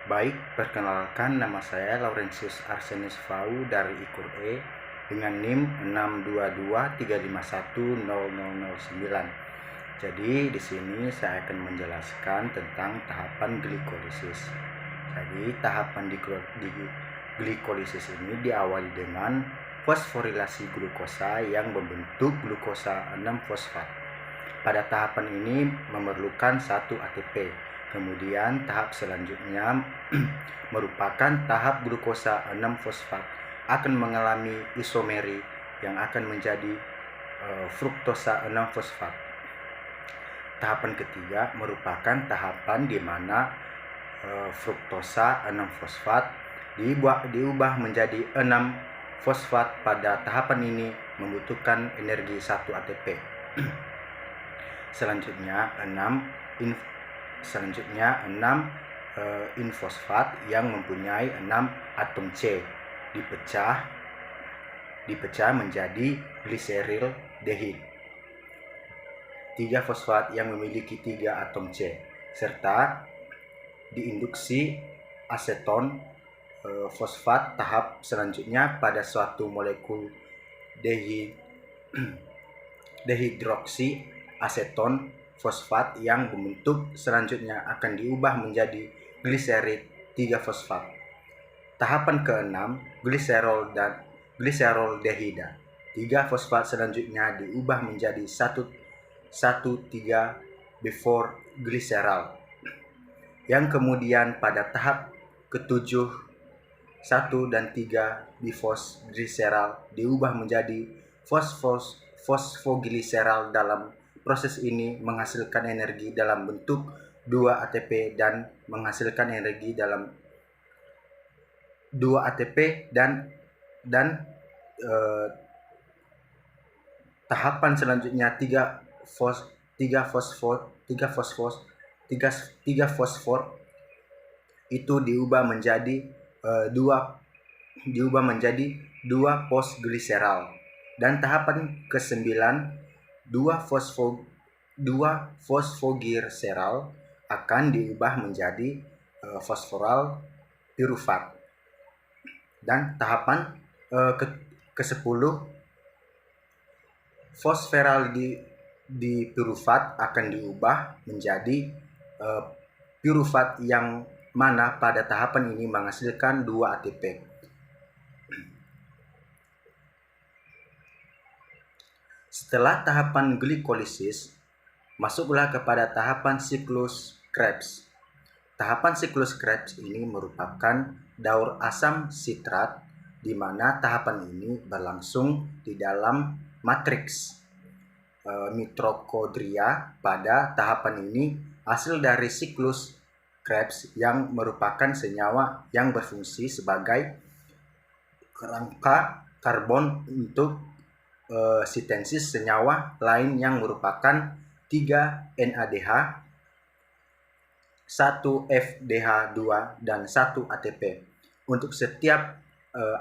Baik, perkenalkan nama saya Laurentius Arsenis Fau dari IKUR E dengan NIM 62235100009. Jadi di sini saya akan menjelaskan tentang tahapan glikolisis. Jadi tahapan di glikolisis ini diawali dengan fosforilasi glukosa yang membentuk glukosa 6-fosfat. Pada tahapan ini memerlukan 1 ATP. Kemudian tahap selanjutnya merupakan tahap glukosa 6-fosfat akan mengalami isomeri yang akan menjadi fruktosa 6-fosfat. Tahapan ketiga merupakan tahapan di mana fruktosa 6-fosfat diubah menjadi 6-fosfat. Pada tahapan ini membutuhkan energi 1 ATP. Selanjutnya 6 infosfat yang mempunyai 6 atom C dipecah menjadi gliserildehid. 3 fosfat yang memiliki 3 atom C serta diinduksi aseton fosfat tahap selanjutnya pada suatu molekul dehidroksi aseton fosfat yang membentuk selanjutnya akan diubah menjadi gliserid 3-fosfat. Tahapan ke-6 gliseroldehida 3-fosfat selanjutnya diubah menjadi 1,3-before-gliserol yang kemudian pada tahap ke-7 1 dan 3 bifosgliserol diubah menjadi fosfogliserol. Dalam proses ini menghasilkan energi dalam bentuk 2 ATP dan menghasilkan energi dalam 2 ATP dan tahapan selanjutnya 3 fosfor itu diubah menjadi 2 fosgliserol, dan tahapan ke-9 2 fosfogliserol akan diubah menjadi fosforal pirufat, dan tahapan ke-10 fosferal di pirufat akan diubah menjadi pirufat yang mana pada tahapan ini menghasilkan 2 ATP. Setelah tahapan glikolisis, masuklah kepada tahapan siklus Krebs. Tahapan siklus Krebs ini merupakan daur asam sitrat, di mana tahapan ini berlangsung di dalam matriks mitokondria. Pada tahapan ini, hasil dari siklus Krebs yang merupakan senyawa yang berfungsi sebagai kerangka karbon untuk sintesis senyawa lain yang merupakan 3 NADH, 1 FDH2 dan 1 ATP untuk setiap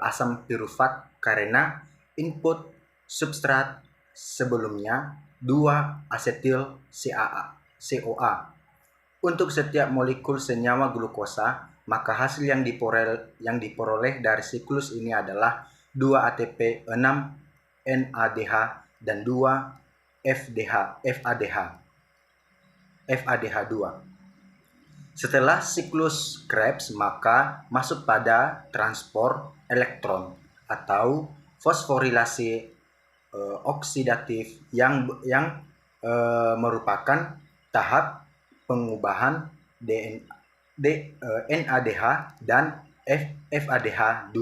asam pirufat karena input substrat sebelumnya 2 asetil CoA. Untuk setiap molekul senyawa glukosa, maka hasil yang diperoleh dari siklus ini adalah 2 ATP, 6 NADH, dan 2 FADH2. Setelah siklus Krebs, maka masuk pada transport elektron atau fosforilasi oksidatif yang merupakan tahap pengubahan NADH dan FADH2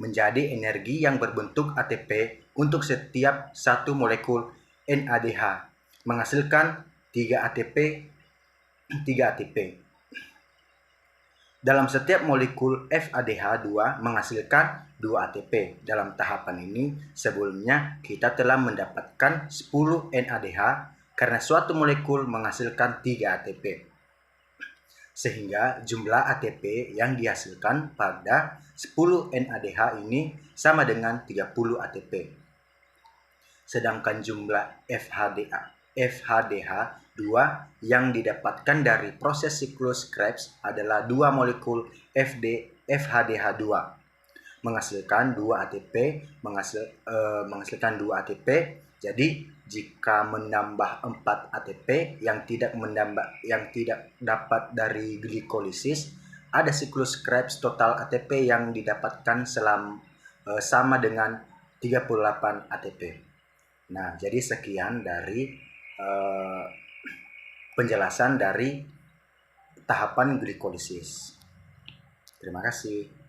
menjadi energi yang berbentuk ATP untuk setiap satu molekul NADH, menghasilkan 3 ATP. Dalam setiap molekul FADH2 menghasilkan 2 ATP. Dalam tahapan ini, sebelumnya kita telah mendapatkan 10 NADH karena suatu molekul menghasilkan 3 ATP. Sehingga jumlah ATP yang dihasilkan pada 10 NADH ini sama dengan 30 ATP. Sedangkan jumlah FADH yang didapatkan dari proses siklus Krebs adalah 2 molekul FHDH2 menghasilkan 2 ATP, menghasilkan 2 ATP. Jadi jika menambah 4 ATP yang tidak dapat dari glikolisis, ada siklus Krebs total ATP yang didapatkan sama dengan 38 ATP. Nah, jadi sekian dari penjelasan dari tahapan glikolisis. Terima kasih.